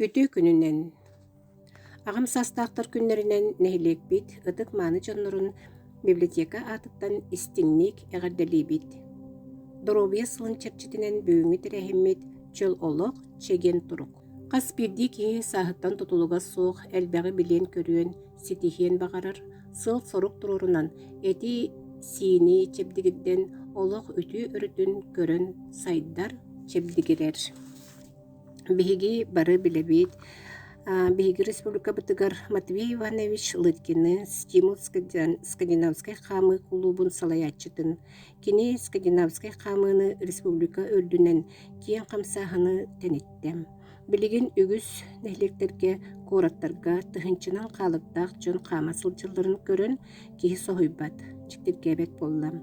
Үтүү күнүнен. Ағам састақтар күннерінен нәхилекбит, ытык маны жоннорун библиотека атыттан истиңник эғарделибит. Доробия сылын черчитинен бүүңү терехиммит чөл олық чеген турук. Қас бирди киһи саһыттан тутулуга суох элбэҕи билиэн көрүөн ситиһиэн бағарар, сыл сорук турурунан эти сиини чебдигидден олох үтүү өрүтүн көрөн сайдар чебдигирер. Биһиги бары билебит. Биһиги республика бытыгар Матвей Иванович Лыткины стимул скандинавской хамы клубун салаяччытын. Кини скандинавской хамыны республика өрдүнен киен камсаһыны тениттем. Билигин үгүс нехлектерге кораттарга тыһынчынан калыптак жон кама сылжылларын көрөн киһи соһуйбат чиктиркебет боллам.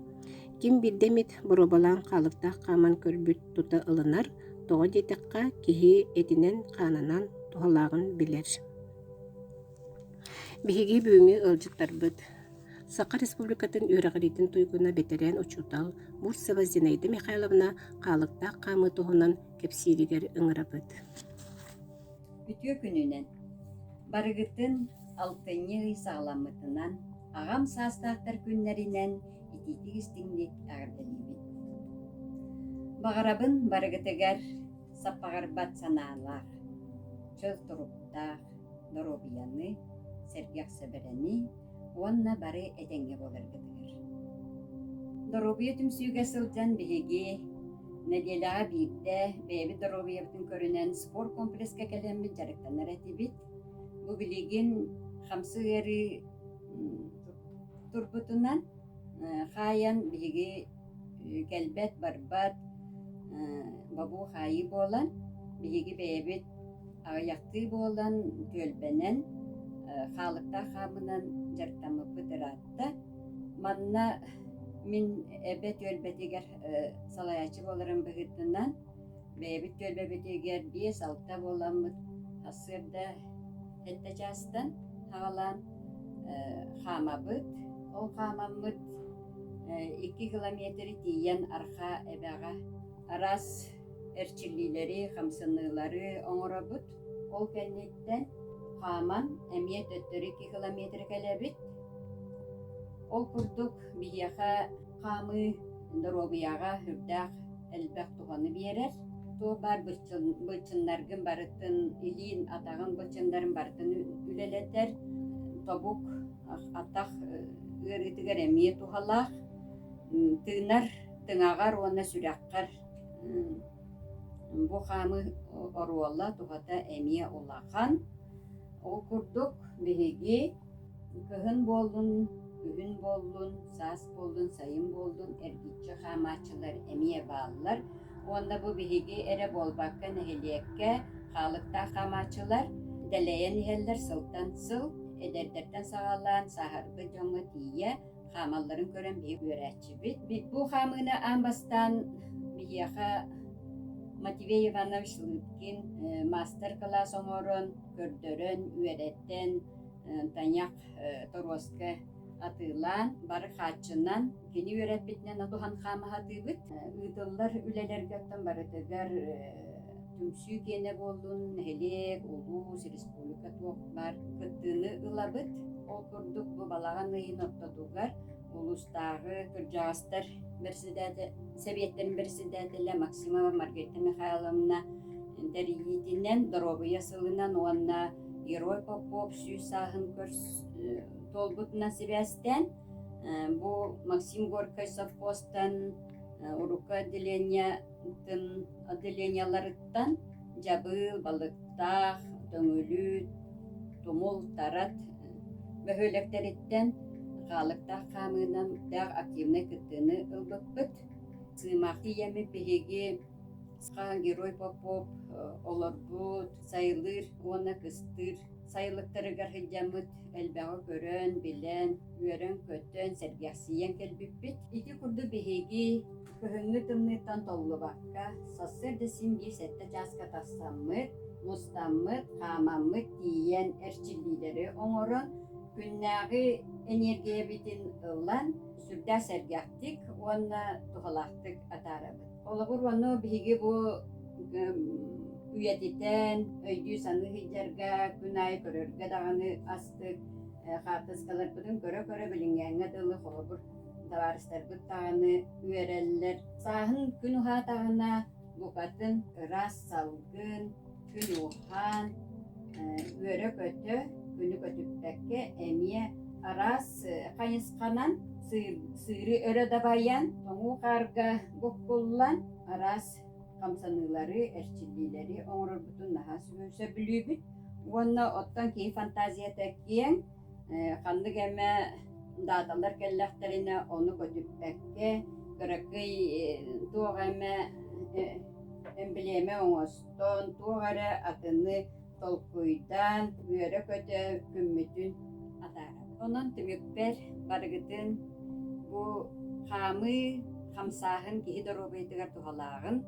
Ким билдемит боробалаан калыптак каман көрбүт тута ылынар, тоҕо диэтекка киһи этинен хаананан туһалаагын билер. Биһиги бүүңү ылдьыттарбыт. Сақа республикатын үөрэҕиритин туйгуна бетерен учутал Бурсева Зинаида Михайловна калыктак камы туһунан кепсииригер ыҥырабыт. Үтүө күнүнен барыгытын алтыйньы саҕаламмытынан аҕам саастаахтар күннэринэн итиитик истиҥник аҕардалиибит. Бағарабын барыгытыгар саппаҕарбат санаалаах, чөл туруктаах, доробияны, сэргиэх сөбэрэни, уонна бары этэҥҥэ боларгытыгар. Доробия түмсүүгэ сылдьан биһиги Недиэлэҕэ биирдэ бэйэби доробиябытын көрүнэн спорт комплекске кэлэммит жарыктаннар этибит. Бу билигин хамсыгары турбутунан хаян биһиги келбет барбат бабу хайы болан биһиги бэйэбит аҕыйахтыы болан түөлбэнэн хаалыкта хаамынан жарыктаммыппыт ыраатта манна мин эбе түөлбэтигер салаячы боларын быгытынан бэйэбит түөлбэбитигер 5-6 боламмыт асырда хэтте жаастан хаалаан хаамабыт. Ол хаамаммыт 2 километр тиийэн арха эбэҕэ арас эрчиллилери, хамсыныылары оҥоробут. Ол кэнниттэн хааман эмиэ 2 километр кэлэбит. Ол курдук биһиэхэ хаамы доробияга хүрдээх элбэх туһаны биэрэр. Туо бар бычыннаргын барытын илиин атагын бычындарын барытын үлэлэтэр. Тобук атах ыарытыгар эмиэ туһалаах. Тыынар тыҥаҕар уонна сүрэххэр бу хаамы оруолла туһата эмиэ улахан. Ол курдук биһиги кыһын буоллун, үһүн буоллун, саас буоллун, сайын буоллун эргиччи хаамаачылар эмиэ бааллар. Уонна бу биһиги эре буолбакка нэһилиэккэ хаалыктаах хаамаачылар дэлэйэн иһэллэр сылтан сыл эдэрдэртэн саҕалаан сааһарбы дьоҥҥо тиийэ хаамалларын көрөн биһи үөрэччибит. Бу хаамыына аан бастаан биһиэхэ Матвей Иванович Лыткин мастер-класс оҥорон көрдөрөн үөрэттэн таñах Тороско атыылаан бары хааччынан кини үөрэппитинэн атухан хаамаһатыыбыт. Ыытыллар үлэлэргэттэн барытыгар түмсүү киэне буоллун нэһилиэк улуус республика туох бар кыттыыны ылабыт. Ол курдук бу балаҕан ыйын оттотугар улустаагы кырдьаҕастар Советтерин председателя Максимова Маргарита Михайловна Дарьитинен доробия сылынан уонна Герой Попов сүүс сааһын толбутунан сибэстэн бу Максим Горький совхозтан урука отделенияларыттан жабыл, балыктаах, төңөлүт, тумул, тарат бөһөлөктөриттен хаалыктаах хаамыынан даа активный кыттыыны ылбыппыт. Сыымаах тиийэмми биһиги Герой Попов олорбут, сайылыр, уонна кыстыр, сайылыктарыгар хылдьаммыт элбэҕи көрөн, билэн, үөрөн, көттөн, сэргиэхсийэн кэлбиппит. Ити курду биһиги көһүҥҥү тымныыттан толлубакка сассыр да син биир сэтте жааска тассаммыт, мустаммыт, хаамаммыт тиийэн эрчиллиилери оҥорон күннээҕи энергия битин ыллан сүрдää сэргиэхтик уонна туһалаахтык атаарабыт. Олобур уонну биһиги бу üyetiten, öydü sanı hiccerga, günay körörge dağını astık, xatıskalar budun köre bilingenge dılı xolobur davarıstar bud dağını üyereller. Sahın gün uha dağına bukatın ıras salgın, gün uhan, üyere kötü, günü kötüptekke emiye aras kayıskanan sığırı öre dabayan, toğu karga bukkullan aras kamsanıları, erçillileri, oğrur bütün naha sübülse bilübüt. Ona ottan ki fantaziya tekkiyen, kandık eme dağdalar kellekterine onu kötüptekke, kırakıy tuğ eme embleme oğuston, tuğara atını tolkuydan, üyere kötü kümmütün atara. Onun tümükber bargıtın bu kamı, kamsahın ki hidrobaydıgar tuğalağın,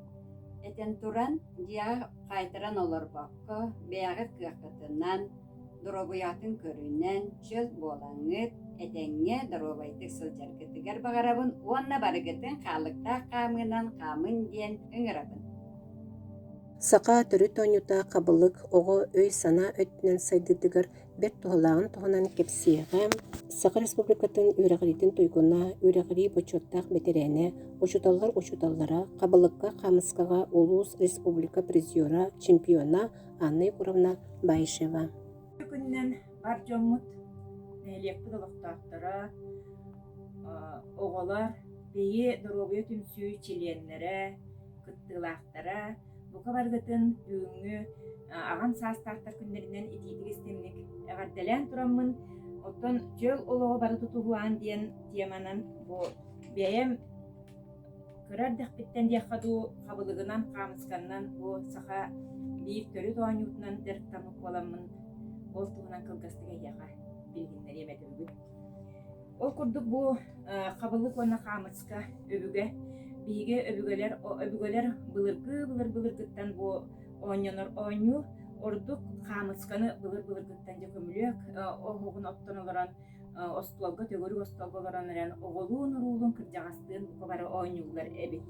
eten turan dia kaytaran olur bakka beyaget kıyakatından dorobayatın körünen çıl bolangıt etenge dorobaydık sılcargıtıgar bagarabın uanna bargıtın kalıkta kamınan kamın diyen ıngırabın. Saqa törü toñuta kabılık oğu öy sana ötünen saydıdıgar bir tuğalağın tuğunan kepsiyeğem Saqa Respublikatın üreğritin tuyguna üreğri boçottaq beterene oçutallara kabılıkka kamıskağa Ulus Respublika Prizyora çempiyona Anna Kuravna Bayşeva. Günнен Arjomut neyлекпі дылықтақтара, оғалар бейі дұробия түмсүй чиленлері, кыттылақтара, бұқа барғытын үйіңі ағам састақтар күндерінен етейдік істемнік әғарделен тұрамын, оттан жөл олығы бары тұтуғуан дейін теманан бұл бейім көрәр дәқпеттен дейқаду қабылығынан қамысқаннан бұл сақа бейік төрі тоғанютынан дәрттамық боламын. Ол туғынан кылгастыға яға білгіндер еметі бүгін. Ол күрдік бұл қабылық оны қамысқа өбіге, бейге өбігелер бұлыргыттан бұл ойнаныр ойну, ордық қамысқаны бұлыргыттан де көмілек, оғығын оттан оларан остуалға, төгөрі остуалға оларан әрен оғылуын ұрулын кіржағастығын бұқа бары ойнулар әбет.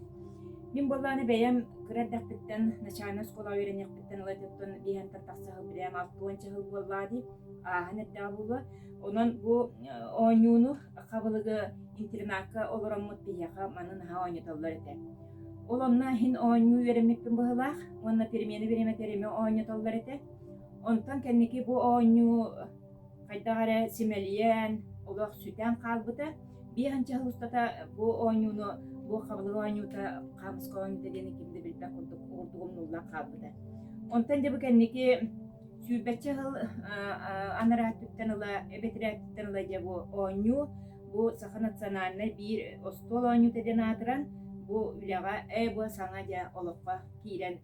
Мен боланы бәйім кірәддәқпеттен, начальна скола үйренекпеттен ұлайтыптын бейін тартақсағыл бірем 6-10 жыл болады, ағын әдді болы. Онан бұл ойнуыны қабылығы интернатқа олырамыт бейеға манын ға ойнеталар әді. Оланна хин ойну үйренмекпін бұғылақ, онна перемені береметереме ойнеталар әді. Онтан кәнеке бұл ойну қайдағары семелиен, олақ сүтен қалбыды. Бейін жағыл ұстата бұл ойнуыны бұл қабылығы ойнуыта қамысқа ойнуыта дені кемді білбәк ордығым нулла қалбыды. Онтан дебі кәнеке сүйбәтчі ғыл анараттыттан ұла, әбетіраттыттан ұла де бұл ойну, бұл сақа национальный бір остол ойнуыта ден адыран, бұл үліға бұл саңа де олыққа кейлен.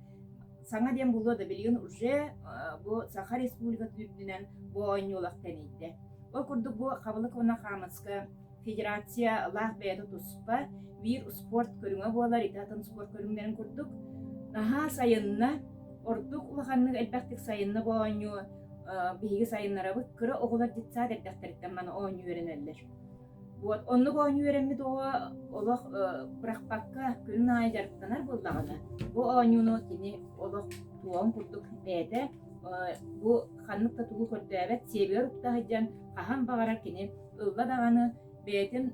Саңа ден бұл ода білген уже бұл Сақа Республика түбінен бұл ойну олақтан еді. Ол күрдік бұл қабылық оны қамысқа Федерация лах бәйді тұспа, бір спорт көріңі болар, итатын спорт көріңдерін күрдік. Наға сайынна, ордық ұлғанның әлбәқтік сайынна бұл ойну, бейгі сайынлары бұд, күрі оғылар жетсад әрдәқтәріттен маны ойну өренелер. Онлық ойну өренмеді олық бұрақпаққа күлін ай жарықтанар болдағаны. Бұл ойнуны кені олық туғын күрдік бәйді, бұл қанлықта туғы көрді әбәт, себер ұқтағы жан қахан бағарар кені ұлладағаны бәйтін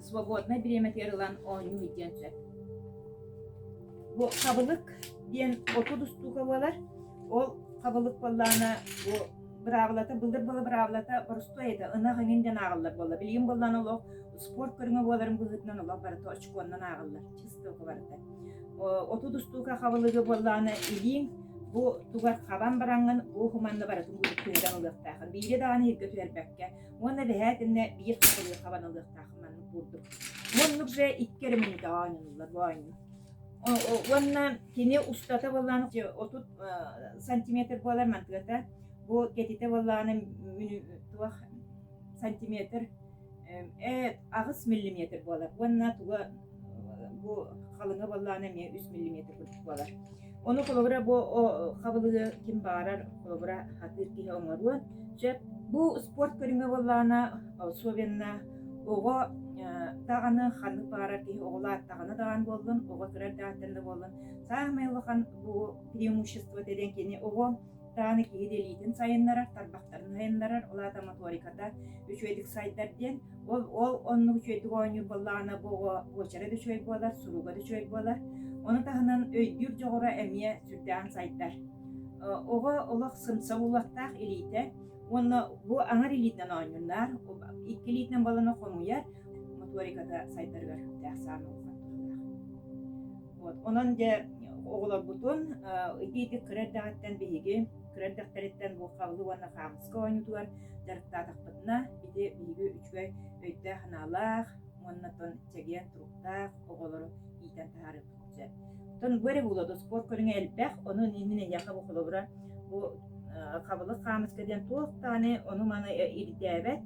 свободна береметер ұлан ойну үйден сөп. Бұл қабылық ден отудустуға болар, ол қабылық болланы бұравылата, бұлдыр болы бұравылата бұрысты еді, ұна ғыңенден ағылар болы. Білген болланы олық спорт көріңі боларын бұғытынан олық барыты очконнан ағылар, чистығы барыты. Отудустуға қабылығы болланы илин, бұл туғар қабан бараңын, бұл хуманны барытын бұлық күнеден ұлықтақын. Бейде дағаны ергөту әрбәкке, оны бәйәтінне бір қабылығы қабан ұлықтақын мәнін бұрдық. Онлық жа иткері мені дағанын ұлар, бұл айны. Онна кене ұстата болланы 30 сантиметр болар мантығыта, бұл кететі болланы сантиметр, ағыз миллиметр болар. Онна туға бұл қалыңы болланы 3 миллиметр болар. Onu kolobra bu kabılığı kim bağırar kolobra hatır ki onları. Bu spor körünge bollana Slovenna oğa дағаны ханны бара ки оғла дағаны даған болдун оға кырар дағаттанда болдун самый лахан бу преимущество деден кени ого дағаны киги делитин сайыннарар тарбактарын сайыннарар олата моториката үчөйдик сайдарден ол онну үчөйдик ооню боллагана бого бочара дүчөй болар суруга дүчөй болар оны тахынан өйдүр жогора эмие сүрдээн сайдар ого олох сымса булактаах илите онно бу аңар илитен оонюнар икки илитен болоно хомуяр моториката сайдаргар хүттээх саамы вот онон же оголор бутун итити кырардагаттан биги кырардактарыттан бу кабылы вана хамска оонютугар жарыктаатакпытына ити биги үчгөй өйдэ ханалаах оннотон чеген туруктаах оголору иитен таарып бүтчэ тон bëre булоду спорт көрүңө элбэх ону нимине яка бу холобура бу кабылы хамска ден туоктааны ону мана ирдээбет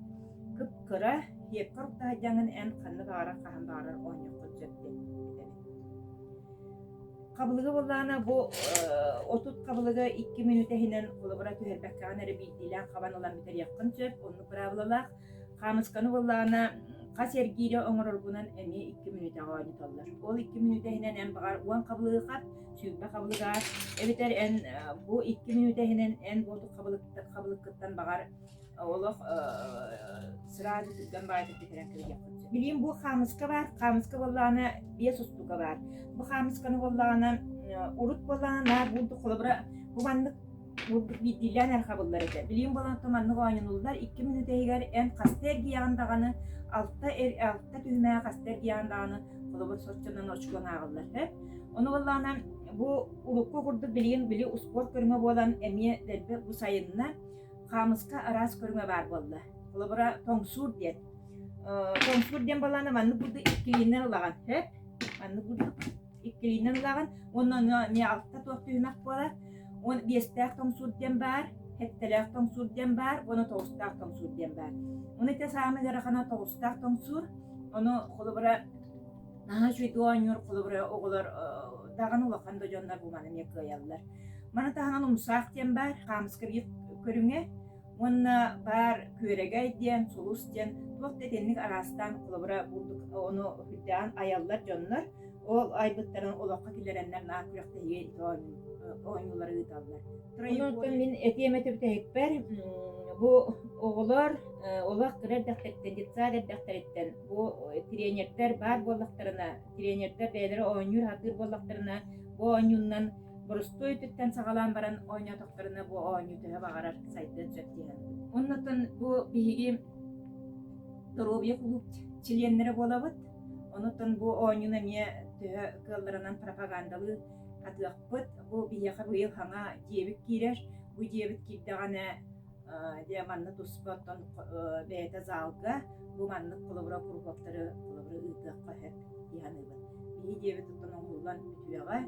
кып кыра хепкарукта жаңын эн канны баара кахан баарар ооньокко жөттен кабылыгы боллаана бу отут кабылыгы 2 минут эхинен холобура түһэрбэккаан эре биидилээн кабан олан битер яккын сөп онну кырабылалаах хамысканы боллаана кас эргиире оҥороргунан эми 2 минут аҕааныталлар ол 2 минут эхинен эн багар уан кабылыгы кап сүүбэ кабылыгаар эбитер эн бу 2 минут эхинен эн болду кабылыккыттан багар олох сыраады түргөн баайтып битерен кырыяккын билиим бу хамыска бар хамыска боллаана биэс устуга бар бу хамысканы боллаана урут боллаана наар булду холобура бу маннык бурдук бидилээн эр кабыллар эте билиим болан томаннык оонюнуллар 2 минут эхигер эн кастер гиягандаганы алта түһмää кастер гиягандаганы холобур соччонон очкуон агыллар ону боллаана бу урукку курдук билиин били спорт көрүңө болан эмие дербе бу сайынна хамыска арас көрүңө бар болла холобура тоңсуур диет тоңсуур диэн боллаана манны бурду иккилиинен ылаган манны бурду иккилиинен ылаган оннон ме алта туох түһмак буола он биэстээк тоңсуур диэн бар хеттелээк тоңсуур диэн бар ону тоҕустаах тоңсуур диэн бар ону ите саамыгарахана тоҕустаах тоңсуур ону холобура наһаа чуйдуоонньур холобура оголор даган улахан дожоннар бу мана мие кыайаллар мана таһанан умсаах диэн бар хамыска биир көрүңэ онна бар күөрэгэй диэн сулус диэн туох детенник арастан холобура бурдук ону хүддээн аяллар дьоннор ол айбыттарын олокка килереннер наа күрөхтэйге ооньулар ыыталлар онтон мин этиэметибитээкпер бу оголор олох кырардахтарыттен дитсаадардахтарыттен бу тренердер бар боллактарына тренердер бээлери ооньур хатыыр боллактарына бу ооньуннан борустой түттен сагалаан баран ооньотоктарына бу ооньу төһө багарар сайттан сөттиген оннотон бу биһиги здоровье клуб членнери болобут онотон бу ооньуна мие төһө кыалларынан пропагандалы атыахпыт бу бияха быйыл хаңа диэбит киирер бу диэбит киирдэгана де манны туспоттон бэйэтэ залга бу манны колобура кургоктары колобура ыытыакка хэп иhanыбын бии диэбит оттон оҥуллан бүтүөҕэ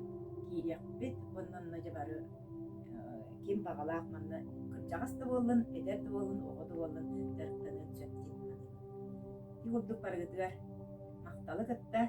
киириэхпит оннонно жабары ким багалаах манны кырдьаҕас да буоллун эдер да буоллун оҕо да буоллун дэрыктанын сөттин ти курдук барыгытыгар макталы кытта